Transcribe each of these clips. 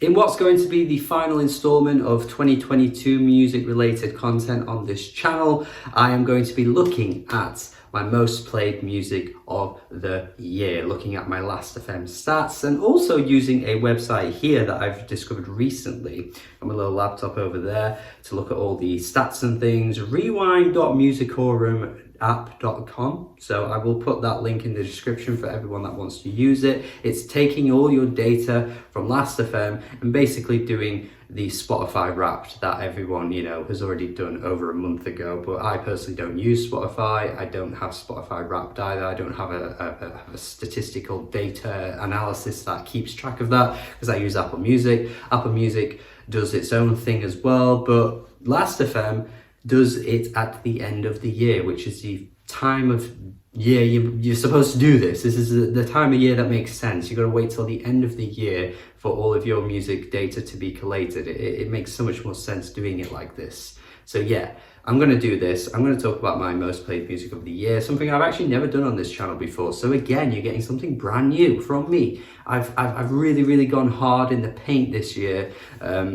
In what's going to be the final installment of 2022 music related content on this channel, I am going to be looking at my most played music of the year, looking at my Last.fm stats, and also using a website here that I've discovered recently on my little laptop over there to look at all the stats and things, rewind.musicorum.app.com. So I will put that link in the description for everyone that wants to use it. It's taking all your data from Last.fm and basically doing the Spotify Wrapped that everyone, has already done over a month ago. But I personally don't use Spotify. I don't have Spotify Wrapped either. I don't have a statistical data analysis that keeps track of that because I use Apple Music. Apple Music does its own thing as well, but Last.fm does it at the end of the year, which is the time of year you're supposed to do this. This is the time of year that makes sense. You've got to wait till the end of the year for all of your music data to be collated. It makes so much more sense doing it like this. So yeah, I'm going to do this. I'm going to talk about my most played music of the year, something I've actually never done on this channel before. So again, you're getting something brand new from me. I've really gone hard in the paint this year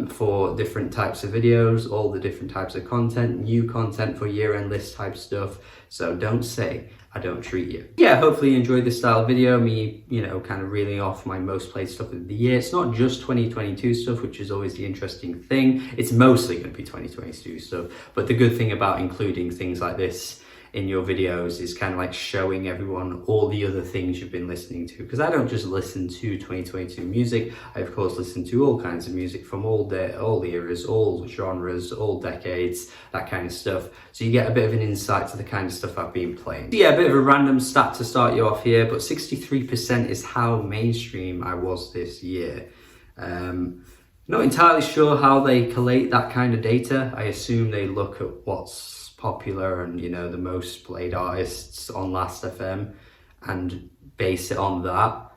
for different types of videos, all the different types of content, new content for year-end list type stuff. So don't say I don't treat you. Yeah, hopefully you enjoyed this style video, me, kind of reeling off my most played stuff of the year. It's not just 2022 stuff, which is always the interesting thing. It's mostly going to be 2022 stuff. But the good thing about including things like this in your videos is kind of like showing everyone all the other things you've been listening to, because I don't just listen to 2022 music. I of course listen to all kinds of music from all eras, all genres, all decades, that kind of stuff. So you get a bit of an insight to the kind of stuff I've been playing. So yeah, a bit of a random stat to start you off here, but 63% is how mainstream I was this year. Not entirely sure how they collate that kind of data. I assume they look at what's popular and the most played artists on Last.fm and base it on that.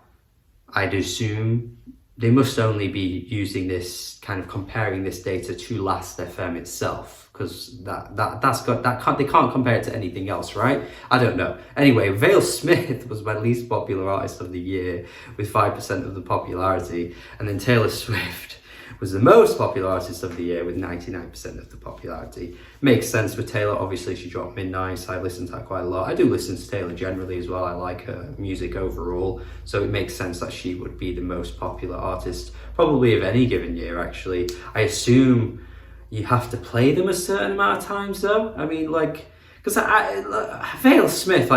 I'd assume they must only be using this, kind of comparing this data to Last.fm itself, because they can't compare it to anything else, right? I don't know. Anyway, Vale Smith was my least popular artist of the year with 5% of the popularity, and then Taylor Swift was the most popular artist of the year with 99% of the popularity. Makes sense with Taylor. Obviously, she dropped Midnight, so I listen to that quite a lot. I do listen to Taylor generally as well. I like her music overall, so it makes sense that she would be the most popular artist, probably of any given year, actually. I assume you have to play them a certain amount of times, though. I mean, because Vale Smith,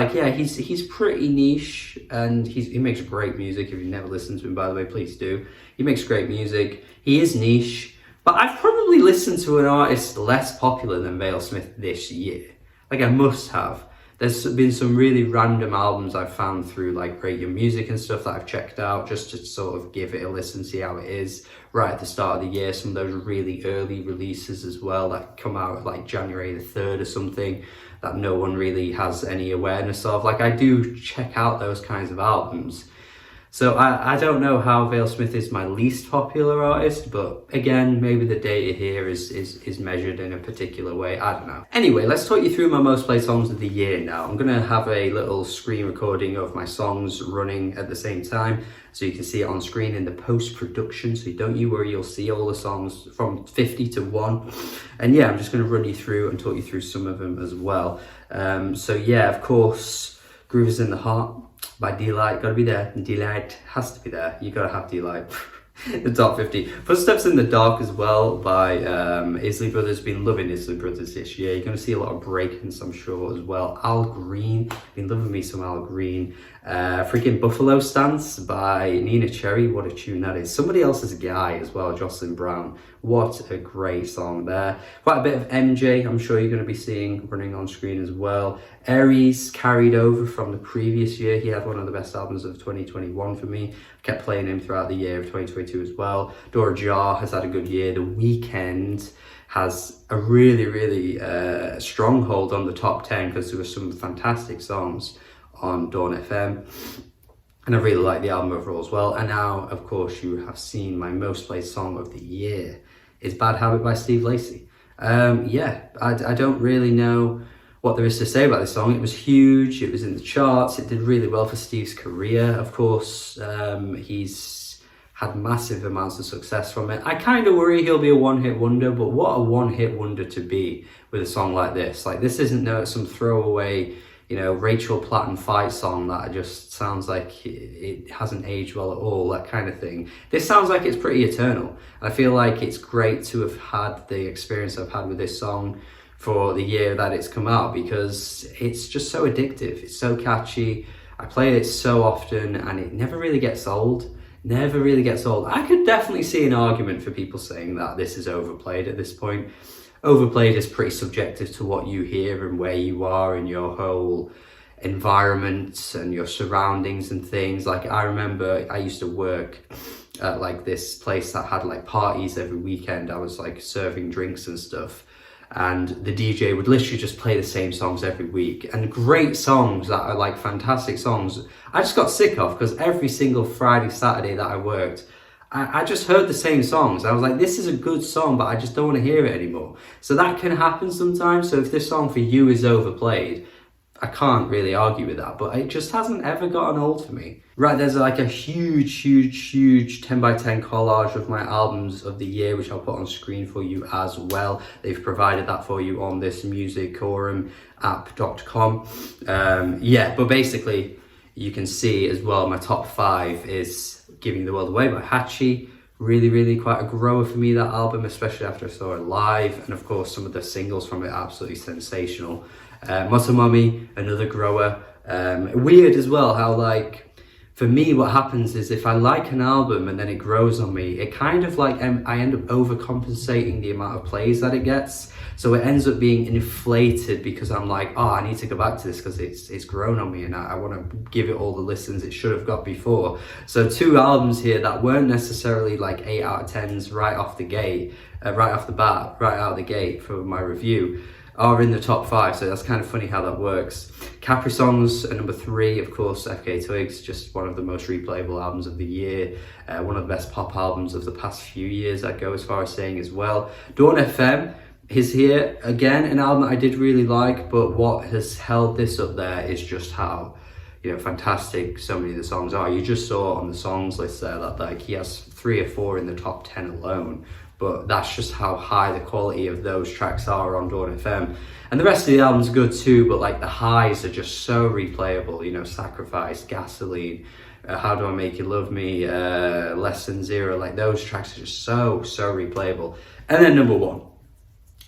he's pretty niche, and he makes great music. If you've never listened to him, by the way, please do. He makes great music. He is niche, but I've probably listened to an artist less popular than Vale Smith this year. I must have. There's been some really random albums I've found through Rate Your Music and stuff that I've checked out just to sort of give it a listen, see how it is right at the start of the year. Some of those really early releases as well that come out January the 3rd or something that no one really has any awareness of. I do check out those kinds of albums. So I don't know how Vale Smith is my least popular artist, but again, maybe the data here is measured in a particular way. I don't know. Anyway, let's talk you through my most played songs of the year now. I'm going to have a little screen recording of my songs running at the same time, so you can see it on screen in the post-production. So don't you worry, you'll see all the songs from 50 to 1. And yeah, I'm just going to run you through and talk you through some of them as well. So yeah, of course, Groove Is in the Heart by D-Lite, gotta be there. D-Lite has to be there. You gotta have D-Lite. The top 50. Footsteps in the Dark as well by Isley Brothers. Been loving Isley Brothers this year. You're gonna see a lot of breakings, I'm sure, as well. Al Green, been loving me some Al Green. Freaking Buffalo Stance by Nina Cherry. What a tune that is. Somebody Else's Guy as well, Jocelyn Brown. What a great song there. Quite a bit of MJ, I'm sure you're going to be seeing running on screen as well. Aries carried over from the previous year. He had one of the best albums of 2021 for me. Kept playing him throughout the year of 2022 as well. Dora Jar has had a good year. The Weeknd has a really stronghold on the top 10 because there were some fantastic songs on Dawn FM. And I really like the album overall as well. And now, of course, you have seen my most played song of the year is Bad Habit by Steve Lacy. I don't really know what there is to say about this song. It was huge, it was in the charts, it did really well for Steve's career. Of course, he's had massive amounts of success from it. I kind of worry he'll be a one-hit wonder, but what a one-hit wonder to be with a song like this. Like, this isn't some throwaway, you know, Rachel Platt and Fight song that just sounds like it hasn't aged well at all, that kind of thing. This sounds like it's pretty eternal. I feel like it's great to have had the experience I've had with this song for the year that it's come out, because it's just so addictive. It's so catchy. I play it so often and it never really gets old. Never really gets old. I could definitely see an argument for people saying that this is overplayed at this point. Overplayed is pretty subjective to what you hear and where you are in your whole environment and your surroundings and things. Like, I remember I used to work at like this place that had like parties every weekend. I was like serving drinks and stuff, and the DJ would literally just play the same songs every week, and great songs that are like fantastic songs. I just got sick of, because every single Friday, Saturday that I worked, I just heard the same songs. I was like, this is a good song, but I just don't want to hear it anymore. So that can happen sometimes. So if this song for you is overplayed, I can't really argue with that, but it just hasn't ever gotten old for me. Right, there's like a huge 10 by 10 collage of my albums of the year, which I'll put on screen for you as well. They've provided that for you on this musicorum.com. Yeah, but basically you can see as well, my top 5 is Giving the World Away by Hachi. Really quite a grower for me, that album, especially after I saw it live. And of course, some of the singles from it, absolutely sensational. Motomami, another grower. Weird as well how, like, for me, what happens is if I like an album and then it grows on me, it kind of like, I end up overcompensating the amount of plays that it gets. So it ends up being inflated, because I'm like, oh, I need to go back to this because it's grown on me, and I want to give it all the listens it should have got before. So 2 albums here that weren't necessarily like 8 out of 10s right off the gate, right off the bat, right out of the gate for my review, are in the top 5, so that's kind of funny how that works. Capri Songs at number 3, of course, FK Twigs, just one of the most replayable albums of the year, one of the best pop albums of the past few years, I'd go as far as saying as well. Dawn FM is here, again, an album that I did really like, but what has held this up there is just how, you know, fantastic so many of the songs are. You just saw on the songs list there that like he has 3 or 4 in the top 10 alone. But that's just how high the quality of those tracks are on Dawn FM. And the rest of the album's good too, but like the highs are just so replayable, you know, Sacrifice, Gasoline, How Do I Make You Love Me, Less Than Zero, like those tracks are just so replayable. And then number 1,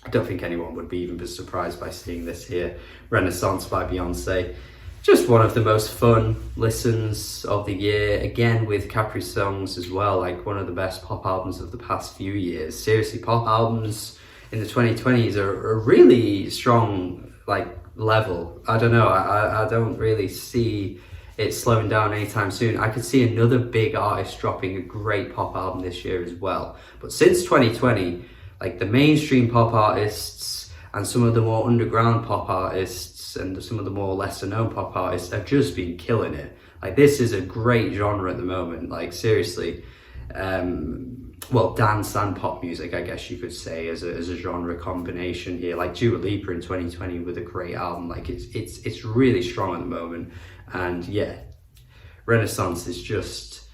I don't think anyone would be even surprised by seeing this here, Renaissance by Beyonce. Just one of the most fun listens of the year, again with Capri Songs as well, like one of the best pop albums of the past few years. Seriously, pop albums in the 2020s are a really strong like level. I don't know, I don't really see it slowing down anytime soon. I could see another big artist dropping a great pop album this year as well. But since 2020, like the mainstream pop artists and some of the more underground pop artists and some of the more lesser known pop artists have just been killing it. Like, this is a great genre at the moment, like seriously. Well, dance and pop music, I guess you could say, as a genre combination here. Like Dua Lipa in 2020 with a great album. Like it's really strong at the moment. And yeah, Renaissance is just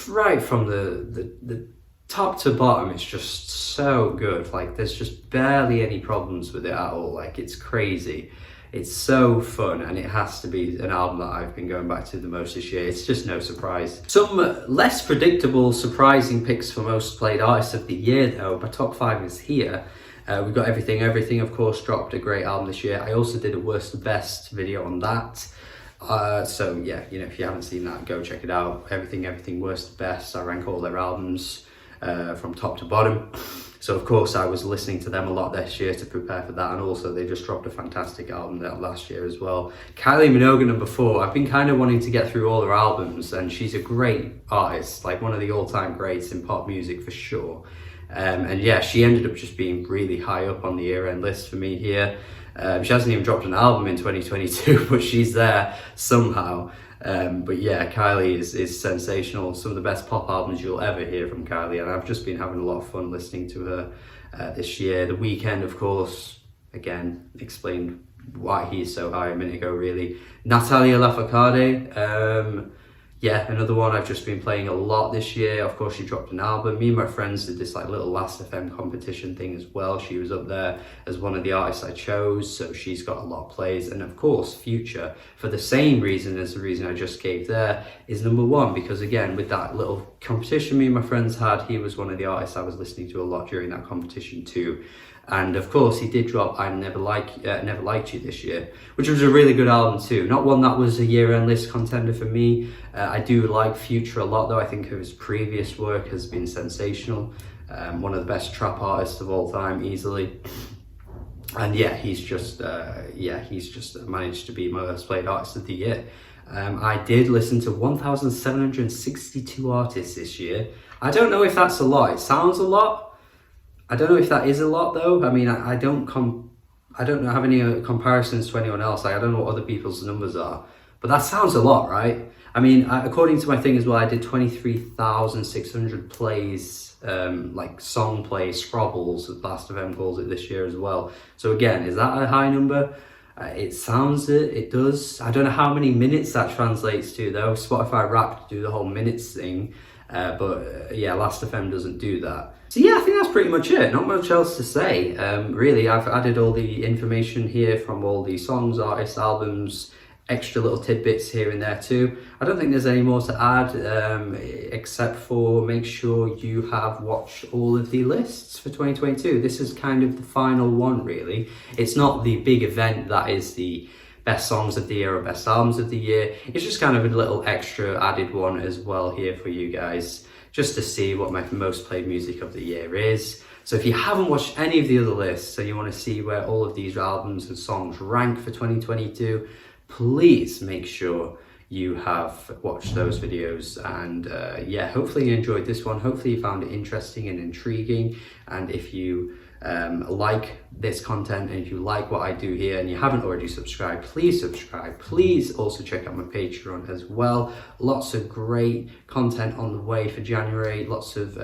right from the top to bottom, it's just so good. Like, there's just barely any problems with it at all. Like, it's crazy. It's so fun, and it has to be an album that I've been going back to the most this year. It's just no surprise. Some less predictable, surprising picks for most played artists of the year, though. My top 5 is here. We've got Everything Everything, of course, dropped a great album this year. I also did a worst to best video on that. So yeah, you know, if you haven't seen that, go check it out. Everything Everything, worst to best. I rank all their albums from top to bottom. So of course I was listening to them a lot this year to prepare for that, and also they just dropped a fantastic album that last year as well. Kylie Minogue, number 4. I've been kind of wanting to get through all her albums, and she's a great artist, like one of the all-time greats in pop music for sure. And yeah, she ended up just being really high up on the year-end list for me here. She hasn't even dropped an album in 2022, but she's there somehow. But yeah, Kylie is sensational. Some of the best pop albums you'll ever hear from Kylie, and I've just been having a lot of fun listening to her this year. The Weeknd, of course, again, explained why he's so high a minute ago, really. Natalia Lafourcade, yeah, another one I've just been playing a lot this year. Of course, she dropped an album. Me and my friends did this like little Last FM competition thing as well. She was up there as one of the artists I chose, so she's got a lot of plays. And of course, Future, for the same reason as the reason I just gave there, is number one, because again, with that little competition me and my friends had, he was one of the artists I was listening to a lot during that competition too. And of course, he did drop I Never Liked You this year, which was a really good album too. Not one that was a year-end list contender for me. I do like Future a lot though. I think his previous work has been sensational. One of the best trap artists of all time, easily. And yeah, he's just managed to be my most played artist of the year. I did listen to 1,762 artists this year. I don't know if that's a lot. It sounds a lot. I don't know if that is a lot though. I mean, I don't have any comparisons to anyone else. Like, I don't know what other people's numbers are, but that sounds a lot, right? I mean, according to my thing as well, I did 23,600 plays, like song plays, Scrobbles, as Last FM calls it, this year as well. So again, is that a high number? It sounds it does. I don't know how many minutes that translates to though. Spotify Wrapped do the whole minutes thing, but yeah, Last FM doesn't do that. So yeah, I think that's pretty much it. Not much else to say. Really, I've added all the information here from all the songs, artists, albums, extra little tidbits here and there too. I don't think there's any more to add, except for make sure you have watched all of the lists for 2022. This is kind of the final one, really. It's not the big event that is the best songs of the year or best albums of the year. It's just kind of a little extra added one as well here for you guys, just to see what my most played music of the year is. So if you haven't watched any of the other lists, so you want to see where all of these albums and songs rank for 2022, please make sure you have watched those videos. And yeah, hopefully you enjoyed this one. Hopefully you found it interesting and intriguing. And if you like this content, and if you like what I do here and you haven't already subscribed, please subscribe. Please also check out my Patreon as well. Lots of great content on the way for January. Lots of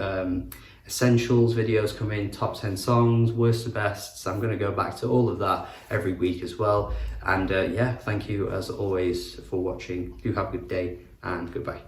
essentials videos come in, top 10 songs, worst to bests. I'm going to go back to all of that every week as well. And yeah, thank you as always for watching. Do have a good day, and goodbye.